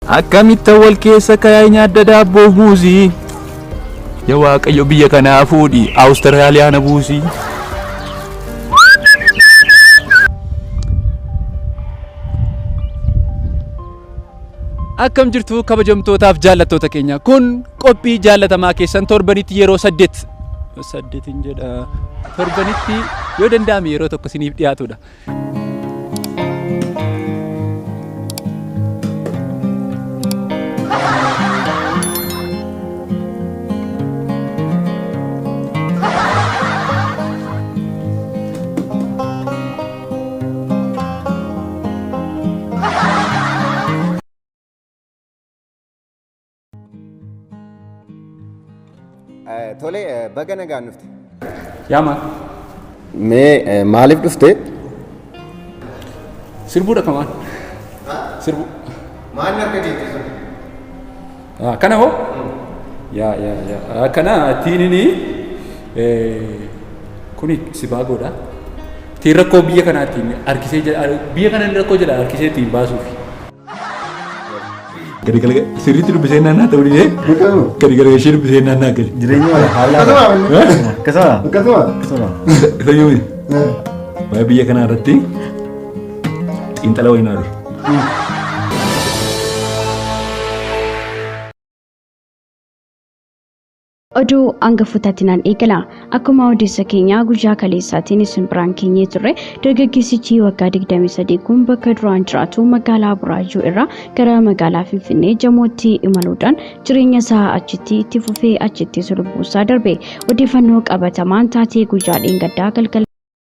akkamitti wal keessa kayaa nyaadda daabboo muuzii yaa waaqayyo biyya kanaa fuudhi Awustiraaliyaa na buusii. Akkam jirtu kabajamtootaaf jaallattoota keenya kun qophii jaallatamaa keessan torbanitti yeroo 8 jedha torbanitti yoo danda'ame yeroo tokko isiniif dhiyaatudha. Tole baga nagaan dhufte. Yaama. Mee maaliif dhufte? Sirbuudha kamaan. Sirbu. Maal harka jettee sun? Kana hoo? Yaa. Kana tiinini kuni sibaagoodha. Tiin rakkoo biyya kanaatiin harkisee biyya kanaan rakkoo jedha harkisee ittiin baasuuf. Gari sirriitti dubbisee naannaa ta'uu didee gari ishee dubbisee naannaa gari. Jireenya wala haala. Akkasuma. Fayyumi. Waa'ee biyya kanaa irratti xiinxala wayinaa jiru. Oduu hangafootaatiin eegala. Akkuma odeessa keenya guyyaa kaleessaatiin isin biraan keenyee turre dargaggeessichi waggaa 23 kun bakka duraan jiraatu magaalaa Buraayuu irraa gara magaalaa Finfinnee Jamootti imaluudhaan jireenya isaa achitti itti fufee achitti lubbuusaa darbe. Odeeffannoo qabatamaan taatee guyyaa dheengaddaa galgala